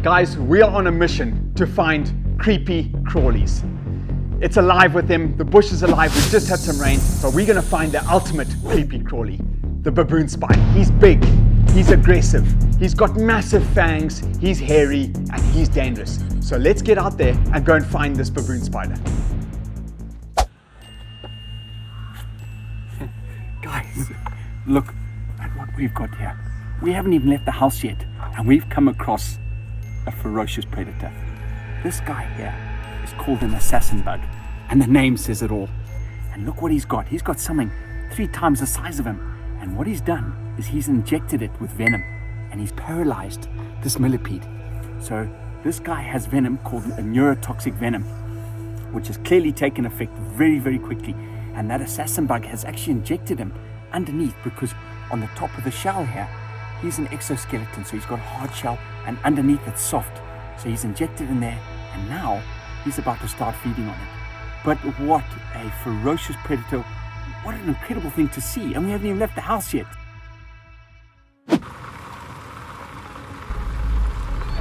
Guys, we are on a mission to find creepy crawlies. It's alive with them, the bush is alive, we've just had some rain, but we're gonna find the ultimate creepy crawly, the baboon spider. He's big, he's aggressive, he's got massive fangs, he's hairy, and he's dangerous. So let's get out there and go and find this baboon spider. Guys, look at what we've got here. We haven't even left the house yet, and we've come across a ferocious predator. This guy here is called an assassin bug, and the name says it all. And look what he's got. He's got something 3 times the size of him. And what he's done is he's injected it with venom, and he's paralyzed this millipede. So this guy has venom called a neurotoxic venom, which has clearly taken effect very, very quickly. And that assassin bug has actually injected him underneath, because on the top of the shell here, he's an exoskeleton, so he's got a hard shell, and underneath it's soft. So he's injected in there, and now he's about to start feeding on it. But what a ferocious predator. What an incredible thing to see, and we haven't even left the house yet.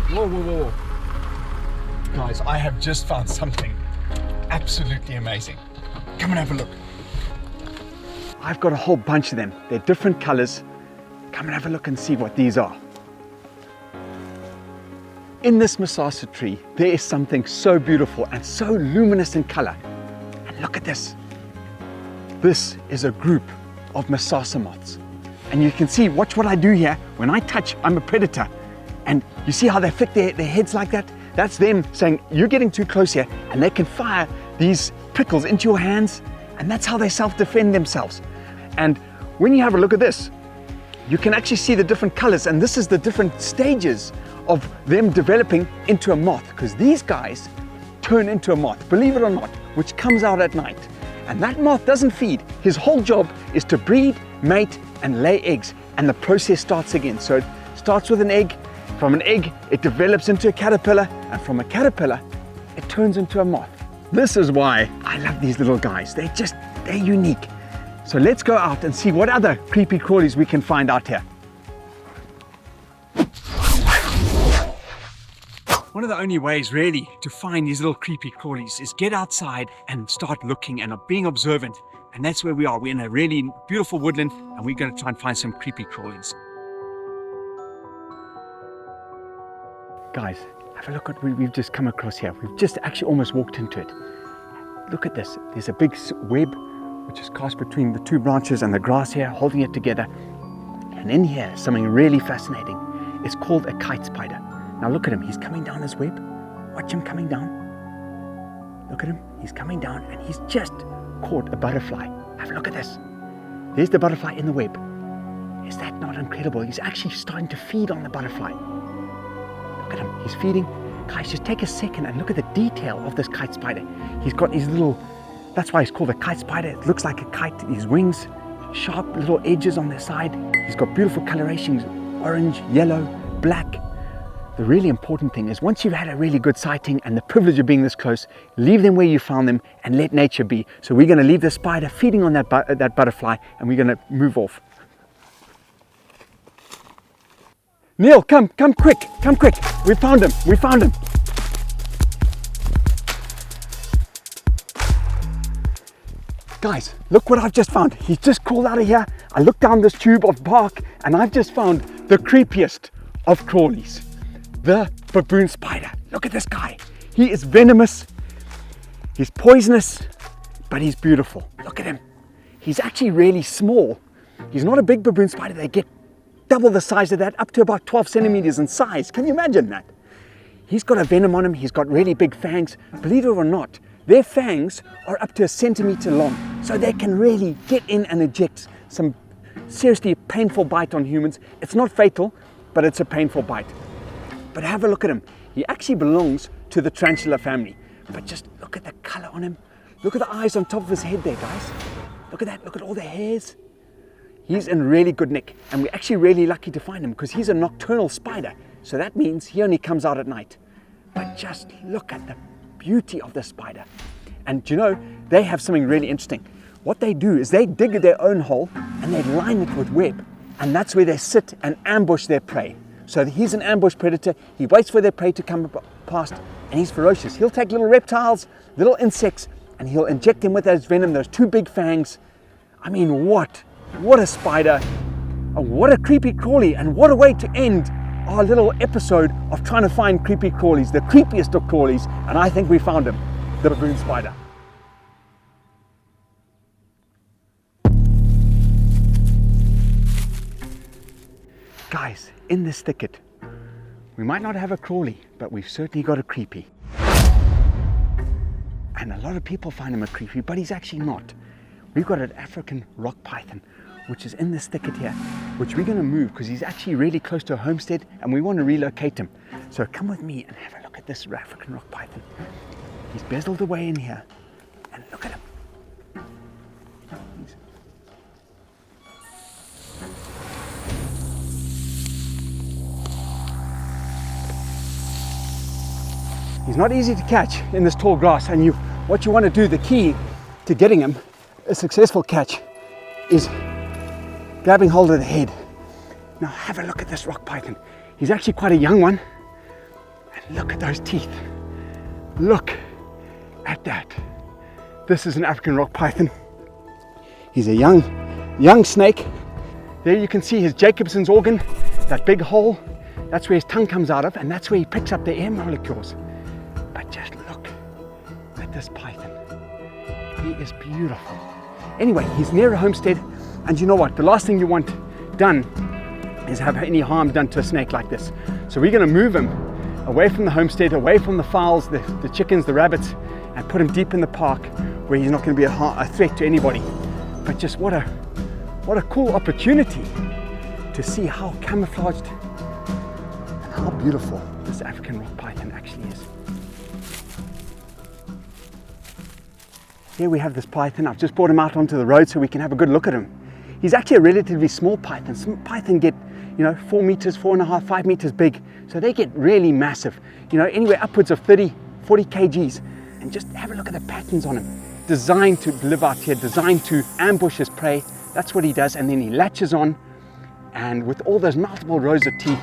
Whoa, whoa, whoa. Guys, I have just found something absolutely amazing. Come and have a look. I've got a whole bunch of them. They're different colors. Come and have a look and see what these are. In this Masasa tree, there is something so beautiful and so luminous in color. And look at this. This is a group of Masasa moths. And you can see, watch what I do here. When I touch, I'm a predator. And you see how they flick their heads like that? That's them saying, you're getting too close here. And they can fire these prickles into your hands. And that's how they self-defend themselves. And when you have a look at this, you can actually see the different colors, and this is the different stages of them developing into a moth, because these guys turn into a moth, believe it or not, which comes out at night. And that moth doesn't feed. His whole job is to breed, mate, and lay eggs, and the process starts again. So it starts with an egg. From an egg, it develops into a caterpillar, and from a caterpillar, it turns into a moth. This is why I love these little guys. They're unique. So let's go out and see what other creepy crawlies we can find out here. One of the only ways really to find these little creepy crawlies is get outside and start looking and being observant. And that's where we are. We're in a really beautiful woodland, and we're going to try and find some creepy crawlies. Guys, have a look at what we've just come across here. We've just actually almost walked into it. Look at this. There's a big web which is cast between the 2 branches and the grass here, holding it together. And in here, something really fascinating. It's called a kite spider. Now look at him, he's coming down his web. Watch him coming down. Look at him, he's coming down, and he's just caught a butterfly. Have a look at this. There's the butterfly in the web. Is that not incredible? He's actually starting to feed on the butterfly. Look at him, he's feeding. Guys, just take a second and look at the detail of this kite spider. He's got his little, that's why he's called a kite spider. It looks like a kite. His wings, sharp little edges on the side. He's got beautiful colorations, orange, yellow, black. The really important thing is, once you've had a really good sighting and the privilege of being this close, leave them where you found them and let nature be. So we're going to leave the spider feeding on that butterfly, and we're going to move off. Neil, come quick, come quick. We found him, we found him. Guys, look what I've just found. He's just crawled out of here. I looked down this tube of bark, and I've just found the creepiest of crawlies, the baboon spider. Look at this guy. He is venomous, he's poisonous, but he's beautiful. Look at him. He's actually really small. He's not a big baboon spider. They get double the size of that, up to about 12 centimeters in size. Can you imagine that? He's got a venom on him. He's got really big fangs. Believe it or not, their fangs are up to 1 centimeter long, so they can really get in and eject some seriously painful bite on humans. It's not fatal, but it's a painful bite. But have a look at him. He actually belongs to the tarantula family. But just look at the color on him. Look at the eyes on top of his head there, guys. Look at that. Look at all the hairs. He's in really good nick, and we're actually really lucky to find him because he's a nocturnal spider. So that means he only comes out at night. But just look at the beauty of the spider. And you know, they have something really interesting. What they do is they dig their own hole and they line it with web. And that's where they sit and ambush their prey. So he's an ambush predator. He waits for their prey to come past, and he's ferocious. He'll take little reptiles, little insects, and he'll inject them with those venom, those two big fangs. I mean, what a spider, and what a creepy crawly, and what a way to end our little episode of trying to find creepy crawlies, the creepiest of crawlies, and I think we found him, the baboon spider. Guys, in this thicket, we might not have a crawly, but we've certainly got a creepy. And a lot of people find him a creepy, but he's actually not. We've got an African rock python, which is in this thicket here, which we're going to move because he's actually really close to a homestead and we want to relocate him. So come with me and have a look at this African rock python. He's bezeled away in here, and look at him. He's not easy to catch in this tall grass, and what you want to do, the key to getting him a successful catch, is grabbing hold of the head. Now have a look at this rock python. He's actually quite a young one, and look at those teeth. Look at that. This is an African rock python. He's a young snake. There you can see his Jacobson's organ, that big hole. That's where his tongue comes out of, and that's where he picks up the air molecules. But just look at this python. He is beautiful. Anyway, he's near a homestead, and you know what? The last thing you want done is have any harm done to a snake like this. So we're going to move him away from the homestead, away from the fowls, the chickens, the rabbits, and put him deep in the park where he's not going to be a threat to anybody. But just what a cool opportunity to see how camouflaged and how beautiful this African rock python actually is. Here we have this python. I've just brought him out onto the road so we can have a good look at him. He's actually a relatively small python. Some python get, 4 meters, 4.5, 5 meters big. So they get really massive, anywhere upwards of 30, 40 kgs. And just have a look at the patterns on him. Designed to live out here, designed to ambush his prey. That's what he does. And then he latches on, and with all those multiple rows of teeth,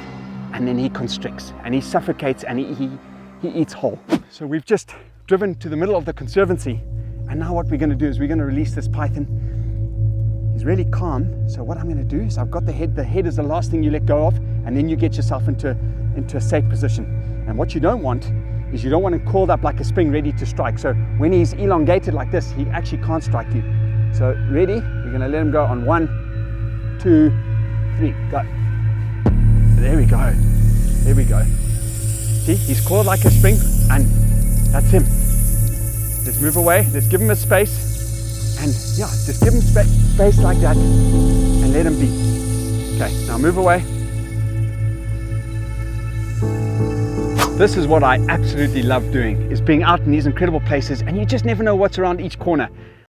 and then he constricts and he suffocates and he eats whole. So we've just driven to the middle of the conservancy, and now what we're going to do is we're going to release this python. He's really calm, so what I'm going to do is I've got the head. The head is the last thing you let go of, and then you get yourself into a safe position. And what you don't want is you don't want him coiled up like a spring ready to strike. So when he's elongated like this, he actually can't strike you. So ready? We're going to let him go on 1, 2, 3, go. There we go. There we go. See, he's coiled like a spring, and that's him. Let's move away. Let's give him a space, and yeah, just give him space like that, and let him be. Okay, now move away. This is what I absolutely love doing, is being out in these incredible places, and you just never know what's around each corner.